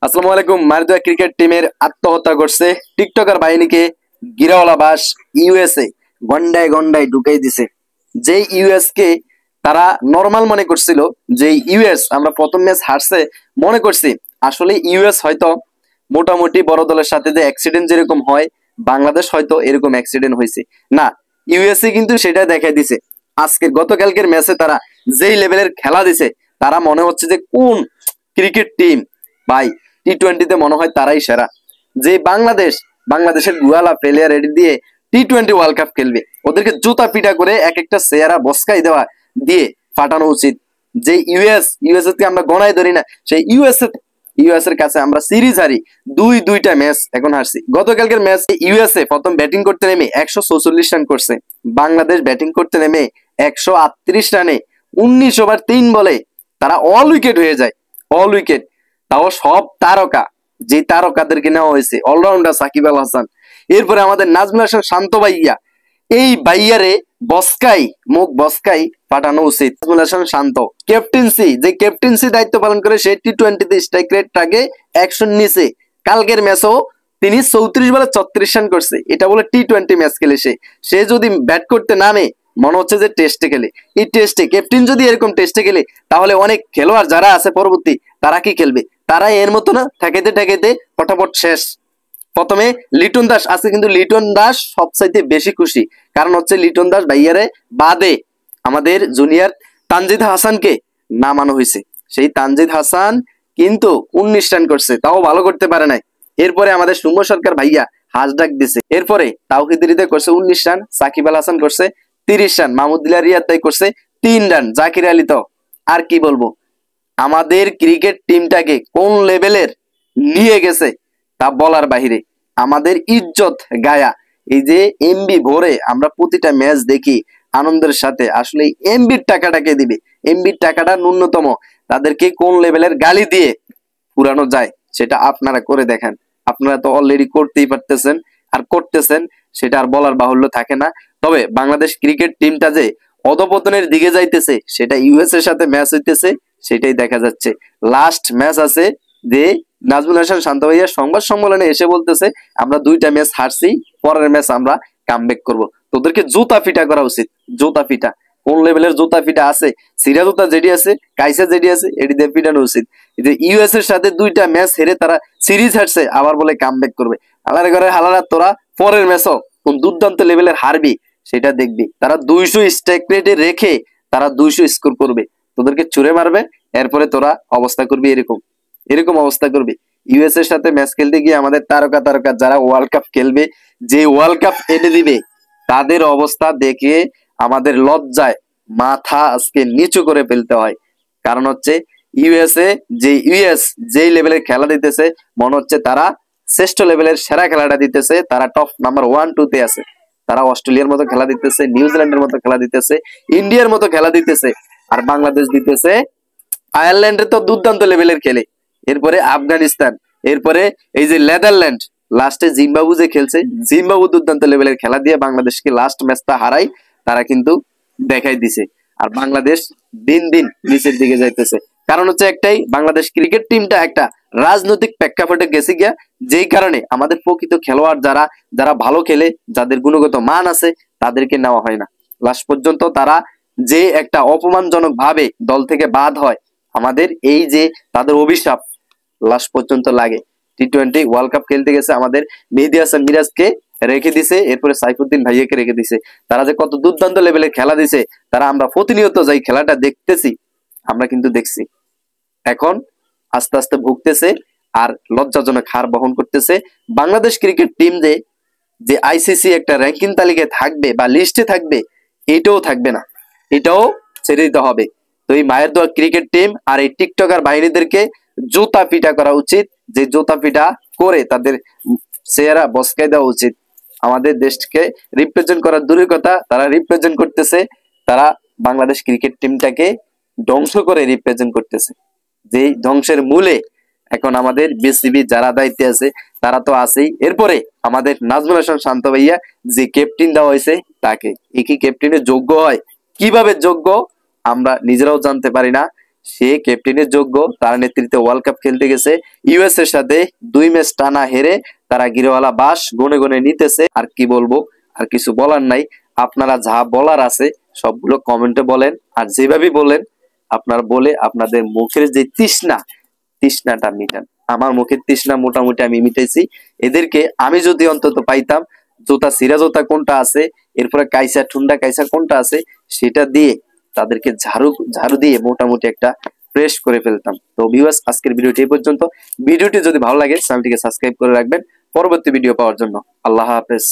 আসসালামু আলাইকুম। মারদুয়া ক্রিকেট টিমের আত্মহত্যা করছে টিকটকার বাহিনীকে গিরাওয়ালা বাস ইউএসএ গন্ডায় গন্ডায় ঢুকাই দিছে। যে ইউএস কে তারা নর্মাল মনে করছিল, যে ইউএস আমরা প্রথম ম্যাচ হারছে মনে করছি আসলে ইউএস হয়তো মোটামুটি বড় দলের সাথে যে অ্যাক্সিডেন্ট যেরকম হয় বাংলাদেশ হয়তো এরকম অ্যাক্সিডেন্ট হয়েছে না। ইউএসএ কিন্তু সেটা দেখাই দিছে। আজকের গতকালকের ম্যাচে তারা যেই লেভেলের খেলা দিছে, তারা মনে হচ্ছে যে কোন ক্রিকেট টিম ভাই, টি-20 তে মনে হয় তারাই সেরা। যে বাংলাদেশের গুয়ালা প্লেয়ার রেডি দিয়ে টি-20 ওয়ার্ল্ড কাপ খেলবে, ওদেরকে জুতা পিটা করে এক একটা চেহারা বসকাই দেওয়া দিয়ে ফাটানো উচিত। যে ইউএস কে আমরা গণায় ধরি না, সেই ইউএস এর কাছে আমরা সিরিজ হারি, দুইটা ম্যাচ এখন হারছি। গতকালকের ম্যাচ ইউএসএ প্রথম ব্যাটিং করতে নেমে 144 রান করছে, বাংলাদেশ ব্যাটিং করতে নেমে 138 রানে 19 ওভার 3 বলে তারা অল উইকেট হয়ে যায়। অল উইকেট, তাও সব তারকা, যে তারকাদেরকে নেওয়া হয়েছে অলরাউন্ডার সাকিব আল হাসান, এরপরে আমাদের নাজমুল হাসান শান্ত ভাইয়া, এই ভাইয়ারে বসকাই মুখ বসকাই পাঠানো উচিত। নাজমুল হাসান শান্ত যে ক্যাপ্টেন্সি দায়িত্ব পালন করে সে টি-20 তে স্ট্রাইক রেটটাকে অ্যাকশন নিছে। কালকের ম্যাচও তিনি 34 বলে 34 রান করছে, এটা বলে টি-20 ম্যাচ খেলে সে যদি ব্যাট করতে নামে মনে হচ্ছে যে টেস্টে খেলে। এই টেস্টে ক্যাপ্টেন যদি এরকম টেস্টে খেলে, তাহলে অনেক খেলোয়াড় যারা আছে পরবর্তী তারা কি খেলবে? তারা এর মতো না, ঠেকাইতে ঠেকাইতে ফটাফট শেষ। প্রথমে লিটন দাস আছে, কিন্তু লিটন দাস সবচাইতে বেশি খুশি, কারণ হচ্ছে লিটন দাস ভাইয়ারে বাদে আমাদের জুনিয়র তানজিদ হাসানকে নামানো হয়েছে। সেই তানজিদ হাসান কিন্তু 19 রান করছে, তাও ভালো করতে পারে নাই। এরপরে আমাদের সৌম্য সরকার ভাইয়া হাঁস ডাক দিছে। এরপরে তাওহিদ হৃদয় করছে 19 রান, সাকিব আল হাসান করছে 30 রান, মাহমুদুল্লাহ রিয়াদ তাই করছে 3 রান, জাকির আলী তো আর কি বলবো। আমাদের ক্রিকেট টিমটাকে কোন লেভেলের নিয়ে গেছে তা বলার বাহিরে। আমাদের ইজ্জত গায়া, এই যে এমবি ভরে আমরা প্রতিটা ম্যাচ দেখি আনন্দের সাথে, আসলে এমবির টাকাটাকে দিবে, এমবির টাকাটা ন্যূনতম তাদেরকে কোন লেভেলের গালি দিয়ে পুরানো যায় সেটা আপনারা করে দেখেন। আপনারা তো অলরেডি করতেই পারতেছেন আর করতেছেন, সেটা আর বলার বাহুল্য থাকে না। তবে বাংলাদেশ ক্রিকেট টিমটা যে অধপতনের দিকে যাইতেছে সেটা ইউএস এর সাথে ম্যাচ হইতেছে, সেটাই দেখা যাচ্ছে। লাস্ট ম্যাচ আছে যে নাজমুল হাসান শান্ত ভাইয়া সংবাদ সম্মেলনে এসে বলতেছে আমরা 2টা ম্যাচ হারছি, পরের ম্যাচ আমরা কামব্যাক করব। তোদেরকে জুতা ফিটা করা উচিত, জুতা ফিটা। কোন লেভেলের জুতা ফিটা আছে? সিরা জুতা যেটি আছে, কাইসা যেটি আছে, এটি দিয়ে পিটানো উচিত। যে ইউএস এর সাথে 2টা ম্যাচ হেরে তারা সিরিজ হারছে, আবার বলে কামব্যাক করবে। আলার ঘরে হালারা, তোরা পরের ম্যাচও কোন দুর্দান্ত লেভেলের হারবি সেটা দেখবি। তারা 200 স্ট্রাইক রেটে রেখে তারা 200 স্কোর করবে, তোদেরকে ছুড়ে মারবে, এরপরে তোরা অবস্থা করবি এরকম এরকম অবস্থা করবি। ইউএস এর সাথে ম্যাচ খেলতে গিয়ে আমাদের তারকা তারকা যারা ওয়ার্ল্ড কাপ খেলবে, যে ওয়ার্ল্ড কাপ এনে দিবে, তাদের অবস্থা দেখে আমাদের লজ্জায় মাথা আজকে নিচু করে ফেলতে হয়। কারণ হচ্ছে ইউএস যেই লেভেলের খেলা দিতেছে, মনে হচ্ছে তারা শ্রেষ্ঠ লেভেলের সেরা খেলাটা দিতেছে, তারা টপ নাম্বার 1-2 তে আছে। তারা অস্ট্রেলিয়ার মতো খেলা দিতেছে, নিউজিল্যান্ডের মতো খেলা দিতেছে, ইন্ডিয়ার মতো খেলা দিতেছে, আর বাংলাদেশ দিতেছে আয়ারল্যান্ডের তো দুর্দান্ত লেভেলের খেলে, এরপরে আফগানিস্তান, এরপরে এই যে নেদারল্যান্ড, লাস্টে জিম্বাবু যে খেলছে, জিম্বাবু দুর্দান্ত লেভেলের খেলা দিয়ে বাংলাদেশকে লাস্ট ম্যাচটা হারাই তারা কিন্তু দেখাই দিছে। আর বাংলাদেশ দিন দিন নিচের দিকে যাইতেছে। কারণ হচ্ছে একটাই, বাংলাদেশ ক্রিকেট টিমটা একটা রাজনৈতিক প্রেক্ষাপটে গেছে গিয়া, যেই কারণে আমাদের প্রকৃত খেলোয়াড় যারা যারা ভালো খেলে, যাদের গুণগত মান আছে, তাদেরকে নেওয়া হয় না। লাস্ট পর্যন্ত তারা যে একটা অপমানজনক ভাবে দল থেকে বাদ হয়, আমাদের এই যে তাদের অভিশাপ লাস্ট পর্যন্ত লাগে। টি-20 ওয়ার্ল্ড কাপ খেলতে গেছে আমাদের মেহেদী হাসান মিরাজকে রেখে দিছে, এরপরে সাইফুদ্দিন ভাইয়াকে রেখে দিছে। তারা যে কত দুর্দান্ত লেভেলের খেলা দিছে, তারা আমরা প্রতিনিয়ত যাই খেলাটা দেখতেছি, আমরা কিন্তু দেখছি। এখন আস্তে আস্তে ভুগতেছে আর লজ্জাজনক হার বহন করতেছে। বাংলাদেশ ক্রিকেট টিম যে আইসিসি একটা র্যাঙ্কিং তালিকায় থাকবে বা লিস্টে থাকবে, এটাও থাকবে না, এটাও ছেড়ে দিতে হবে। তো এই মায়ের দোয়া ক্রিকেট টিম আর এই টিকটকার বাহিনীদেরকে জুতা পিটা করা উচিত, যে জুতা পিটা করে তাদের চেহারা বসকাই দেওয়া উচিত। আমাদের দেশকে রিপ্রেজেন্ট করার দূরের কথা, তারা রিপ্রেজেন্ট করতেছে, তারা বাংলাদেশ ক্রিকেট টিমটাকে ধ্বংস করে রিপ্রেজেন্ট করতেছে। যেই ধ্বংসের মূলে এখন আমাদের বিসিবি যারা দায়িত্বে আছে তারা তো আছেই, এরপরে আমাদের নাজমুল হাসান শান্ত ভাইয়া যে ক্যাপ্টেন দেওয়া হয়েছে তাকে, কি ক্যাপ্টেনের যোগ্য হয়, কিভাবে যোগ্য আমরা নিজেরাও জানতে পারি না। সে ক্যাপ্টেনের যোগ্য, তার নেতৃত্বে ওয়ার্ল্ড কাপ খেলতে গেছে, ইউএস এর সাথে 2 ম্যাচ টানা হেরে তারা গিরওয়ালা বাস গনে গনে নিতেছে। আর কি বলবো, আর কিছু বলার নাই। আপনারা যা বলার আছে সবগুলো কমেন্টে বলেন, আর যেভাবে বলেন আপনারা বলে আপনাদের মুখের যে তৃষ্ণাটা মিটান। আমার মুখের তৃষ্ণা মোটামুটি আমি মিটাইছি। এদেরকে আমি যদি অন্তত পাইতাম জোতা সিরা জোতা কোনটা আছে, এরপরে কাইসা ঠুন্ডা কাইসা কোনটা আছে, সেটা দিয়ে তাদেরকে ঝাড়ু দিয়ে মোটামুটি একটা ফ্রেশ করে ফেলতাম। তো ভিউয়ার্স, আজকের ভিডিওটি এই পর্যন্ত। ভিডিওটি যদি ভালো লাগে চ্যানেলটিকে সাবস্ক্রাইব করে রাখবেন পরবর্তী ভিডিও পাওয়ার জন্য। আল্লাহ হাফেজ।